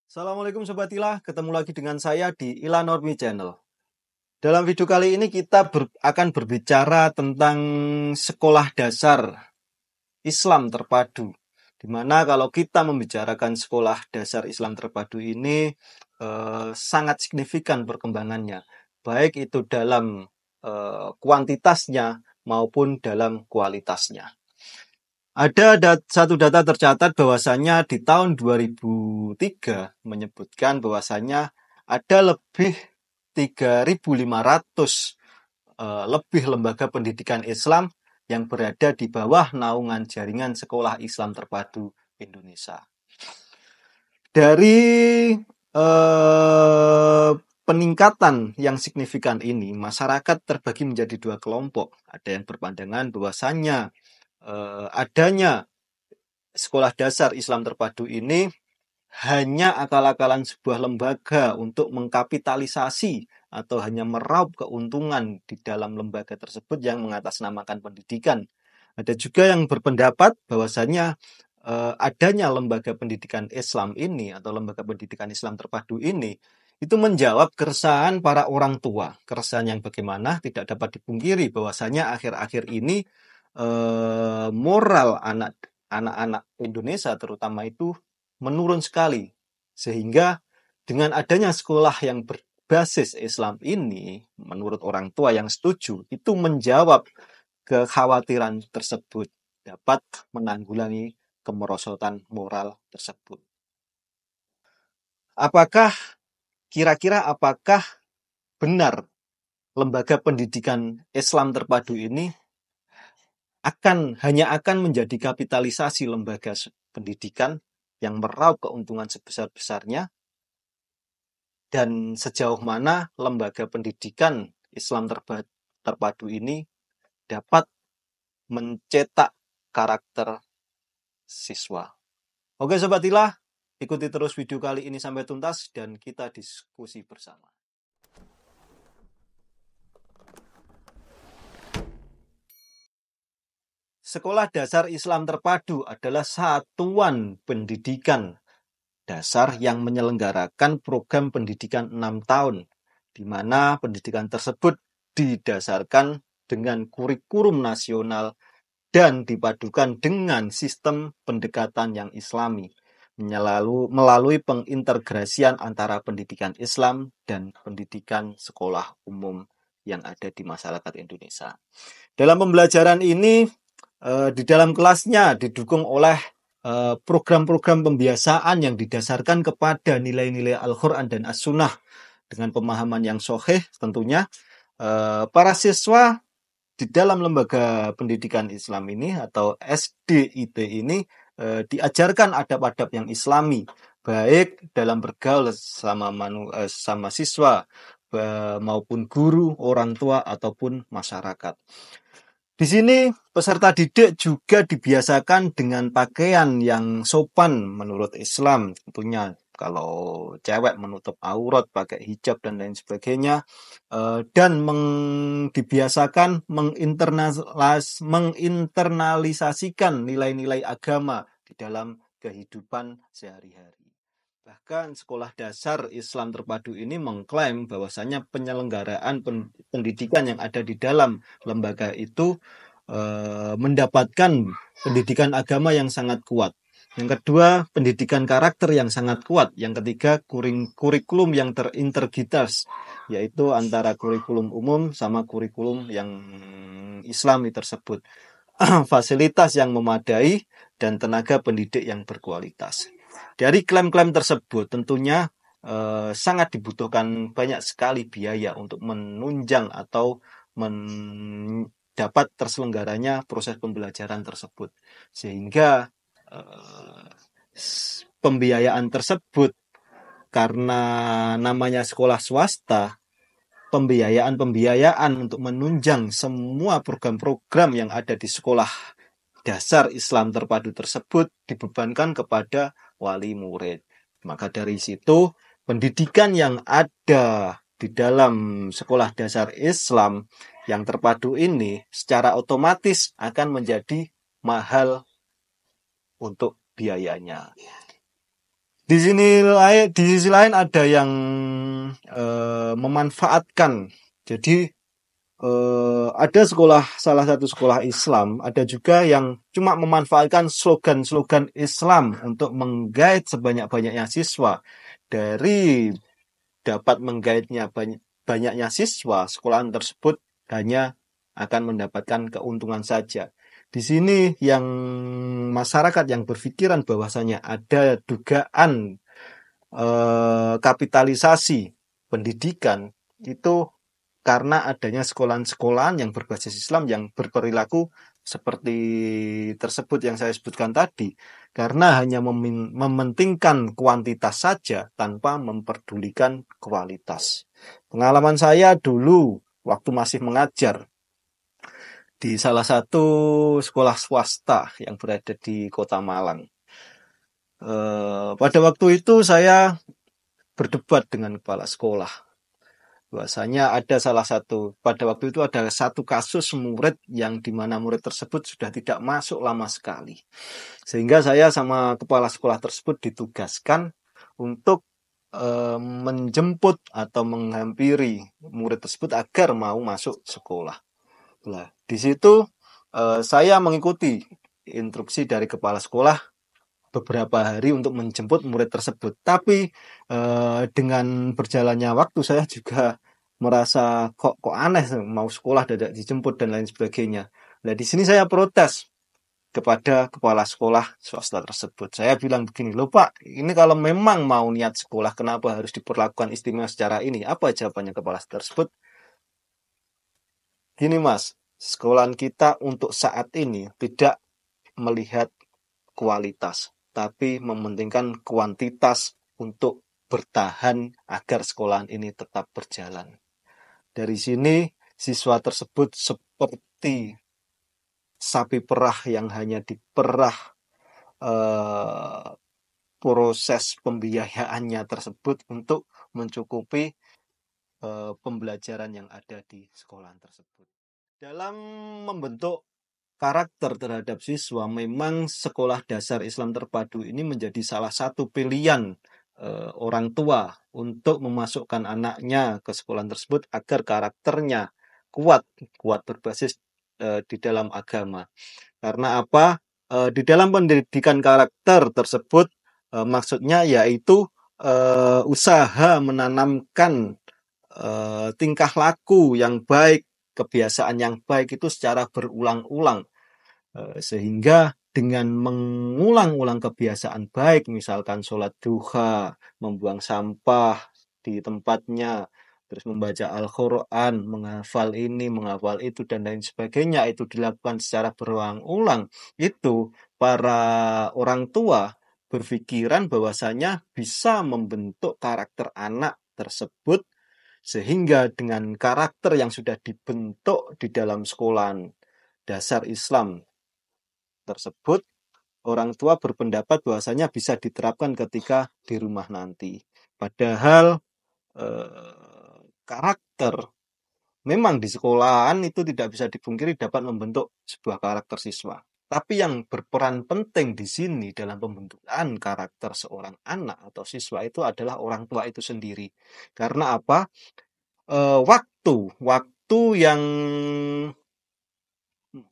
Assalamualaikum Sobat Ilah, ketemu lagi dengan saya di Ilah Normi Channel. Dalam video kali ini kita akan berbicara tentang sekolah dasar Islam terpadu. Dimana kalau kita membicarakan sekolah dasar Islam terpadu ini sangat signifikan perkembangannya. Baik itu dalam kuantitasnya maupun dalam kualitasnya. Ada satu data tercatat bahwasanya di tahun 2003 menyebutkan bahwasanya ada lebih 3.500 lebih lembaga pendidikan Islam yang berada di bawah naungan jaringan sekolah Islam terpadu Indonesia. Dari peningkatan yang signifikan ini, masyarakat terbagi menjadi dua kelompok. Ada yang berpandangan bahwasanya adanya sekolah dasar Islam terpadu ini hanya akal-akalan sebuah lembaga untuk mengkapitalisasi atau hanya meraup keuntungan di dalam lembaga tersebut yang mengatasnamakan pendidikan. Ada juga yang berpendapat bahwasanya adanya lembaga pendidikan Islam ini atau lembaga pendidikan Islam terpadu ini itu menjawab keresahan para orang tua. Keresahan yang bagaimana tidak dapat dipungkiri bahwasanya akhir-akhir ini moral anak-anak Indonesia terutama itu menurun sekali. Sehingga dengan adanya sekolah yang berbasis Islam ini, menurut orang tua yang setuju, itu menjawab kekhawatiran tersebut, dapat menanggulangi kemerosotan moral tersebut. Kira-kira apakah benar lembaga pendidikan Islam terpadu ini hanya akan menjadi kapitalisasi lembaga pendidikan yang meraup keuntungan sebesar-besarnya, dan sejauh mana lembaga pendidikan Islam terpadu ini dapat mencetak karakter siswa. Oke Sobat Ilah, ikuti terus video kali ini sampai tuntas dan kita diskusi bersama. Sekolah dasar Islam terpadu adalah satuan pendidikan dasar yang menyelenggarakan program pendidikan 6 tahun, di mana pendidikan tersebut didasarkan dengan kurikulum nasional dan dipadukan dengan sistem pendekatan yang islami, melalui pengintegrasian antara pendidikan Islam dan pendidikan sekolah umum yang ada di masyarakat Indonesia. Dalam pembelajaran ini, di dalam kelasnya didukung oleh program-program pembiasaan yang didasarkan kepada nilai-nilai Al-Quran dan As-Sunnah dengan pemahaman yang sahih tentunya. Para siswa di dalam lembaga pendidikan Islam ini atau SDIT ini diajarkan adab-adab yang islami, baik dalam bergaul sama siswa maupun guru, orang tua ataupun masyarakat. Di sini peserta didik juga dibiasakan dengan pakaian yang sopan menurut Islam. Tentunya kalau cewek menutup aurat, pakai hijab dan lain sebagainya. Dan dibiasakan menginternalisasikan nilai-nilai agama di dalam kehidupan sehari-hari. Bahkan sekolah dasar Islam terpadu ini mengklaim bahwasanya penyelenggaraan pendidikan yang ada di dalam lembaga itu mendapatkan pendidikan agama yang sangat kuat. Yang kedua, pendidikan karakter yang sangat kuat. Yang ketiga, kurikulum yang terintegritas, yaitu antara kurikulum umum sama kurikulum yang Islami tersebut. Fasilitas yang memadai dan tenaga pendidik yang berkualitas. Dari klaim-klaim tersebut tentunya sangat dibutuhkan banyak sekali biaya untuk menunjang atau dapat terselenggaranya proses pembelajaran tersebut. Sehingga pembiayaan tersebut, karena namanya sekolah swasta, pembiayaan untuk menunjang semua program-program yang ada di sekolah dasar Islam terpadu tersebut dibebankan kepada wali murid. Maka dari situ pendidikan yang ada di dalam sekolah dasar Islam yang terpadu ini secara otomatis akan menjadi mahal untuk biayanya. Di sisi lain ada yang memanfaatkan. Jadi ada salah satu sekolah Islam, ada juga yang cuma memanfaatkan slogan-slogan Islam untuk menggait sebanyak-banyaknya siswa. Dari dapat menggaitnya banyaknya siswa, sekolahan tersebut hanya akan mendapatkan keuntungan saja. Di sini yang masyarakat yang berpikiran bahwasanya ada dugaan kapitalisasi pendidikan itu karena adanya sekolahan-sekolahan yang berbasis Islam yang berperilaku seperti tersebut yang saya sebutkan tadi, karena hanya mementingkan kuantitas saja tanpa memperdulikan kualitas. Pengalaman saya dulu waktu masih mengajar di salah satu sekolah swasta yang berada di Kota Malang. Pada waktu itu saya berdebat dengan kepala sekolah. Bahwasanya pada waktu itu ada satu kasus murid yang dimana murid tersebut sudah tidak masuk lama sekali. Sehingga saya sama kepala sekolah tersebut ditugaskan untuk menjemput atau menghampiri murid tersebut agar mau masuk sekolah. Nah, di situ saya mengikuti instruksi dari kepala sekolah beberapa hari untuk menjemput murid tersebut. Tapi dengan berjalannya waktu saya juga merasa kok aneh mau sekolah tidak dijemput dan lain sebagainya. Nah, di sini saya protes kepada kepala sekolah swasta tersebut. Saya bilang begini, "Loh Pak, ini kalau memang mau niat sekolah kenapa harus diperlakukan istimewa secara ini?" Apa jawabannya kepala tersebut? Gini Mas, sekolahan kita untuk saat ini tidak melihat kualitas, tapi mementingkan kuantitas untuk bertahan agar sekolahan ini tetap berjalan. Dari sini, siswa tersebut seperti sapi perah yang hanya diperah eh, proses pembiayaannya tersebut untuk mencukupi pembelajaran yang ada di sekolahan tersebut. Dalam membentuk karakter terhadap siswa, memang sekolah dasar Islam terpadu ini menjadi salah satu pilihan orang tua untuk memasukkan anaknya ke sekolah tersebut agar karakternya kuat, kuat berbasis di dalam agama. Karena apa? Di dalam pendidikan karakter tersebut maksudnya yaitu usaha menanamkan tingkah laku yang baik, kebiasaan yang baik itu secara berulang-ulang. Sehingga dengan mengulang-ulang kebiasaan baik, misalkan sholat duha, membuang sampah di tempatnya, terus membaca Al-Quran, menghafal ini, menghafal itu, dan lain sebagainya, itu dilakukan secara berulang-ulang, itu para orang tua berpikiran bahwasanya bisa membentuk karakter anak tersebut sehingga dengan karakter yang sudah dibentuk di dalam sekolahan dasar Islam tersebut, orang tua berpendapat bahwasanya bisa diterapkan ketika di rumah nanti. Padahal karakter memang di sekolahan itu tidak bisa dipungkiri dapat membentuk sebuah karakter siswa. Tapi yang berperan penting di sini dalam pembentukan karakter seorang anak atau siswa itu adalah orang tua itu sendiri. Karena apa? Waktu yang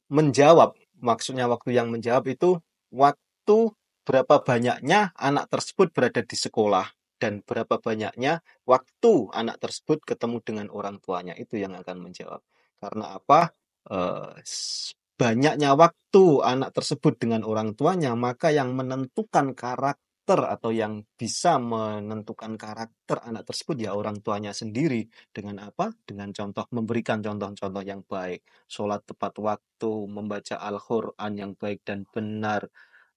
menjawab, maksudnya waktu yang menjawab itu waktu berapa banyaknya anak tersebut berada di sekolah dan berapa banyaknya waktu anak tersebut ketemu dengan orang tuanya itu yang akan menjawab. Karena apa? Banyaknya waktu anak tersebut dengan orang tuanya, maka yang menentukan karakter atau yang bisa menentukan karakter anak tersebut ya orang tuanya sendiri. Dengan apa? Dengan contoh memberikan contoh-contoh yang baik, sholat tepat waktu, membaca Al-Quran yang baik dan benar,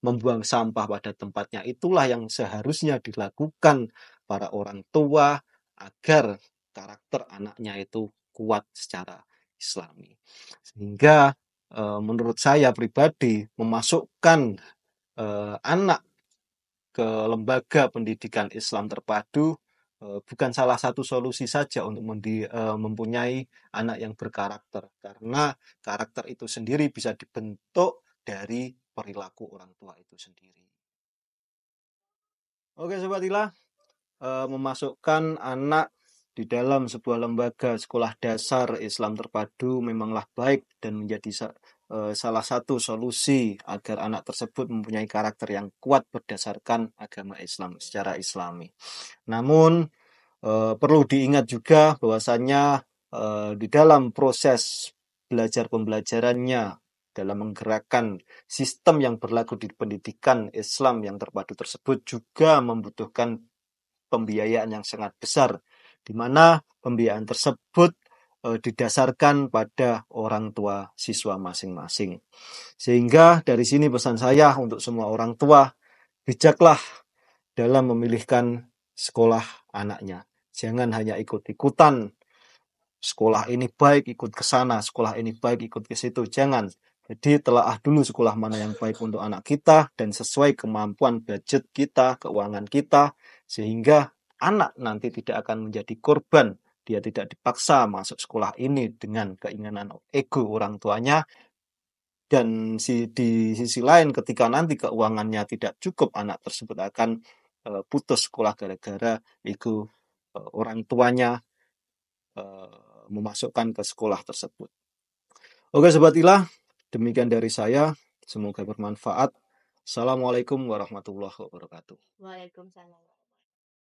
membuang sampah pada tempatnya. Itulah yang seharusnya dilakukan para orang tua agar karakter anaknya itu kuat secara Islami. Sehingga menurut saya pribadi memasukkan anak ke lembaga pendidikan Islam terpadu bukan salah satu solusi saja untuk mempunyai anak yang berkarakter, karena karakter itu sendiri bisa dibentuk dari perilaku orang tua itu sendiri. Oke Sobat Ila, memasukkan anak di dalam sebuah lembaga sekolah dasar Islam terpadu memanglah baik dan menjadi salah satu solusi agar anak tersebut mempunyai karakter yang kuat berdasarkan agama Islam secara Islami. Namun perlu diingat juga bahwasannya di dalam proses belajar pembelajarannya dalam menggerakkan sistem yang berlaku di pendidikan Islam yang terpadu tersebut juga membutuhkan pembiayaan yang sangat besar, di mana pembiayaan tersebut didasarkan pada orang tua siswa masing-masing. Sehingga dari sini pesan saya untuk semua orang tua, bijaklah dalam memilihkan sekolah anaknya. Jangan hanya ikut-ikutan, sekolah ini baik ikut ke sana, sekolah ini baik ikut ke situ. Jangan. Jadi telaah dulu sekolah mana yang baik untuk anak kita dan sesuai kemampuan budget kita, keuangan kita, sehingga anak nanti tidak akan menjadi korban. Dia tidak dipaksa masuk sekolah ini dengan keinginan ego orang tuanya. Dan di sisi lain ketika nanti keuangannya tidak cukup, anak tersebut akan putus sekolah gara-gara ego orang tuanya memasukkan ke sekolah tersebut. Oke Sobat Ilah, demikian dari saya. Semoga bermanfaat. Assalamualaikum warahmatullahi wabarakatuh. Waalaikumsalam.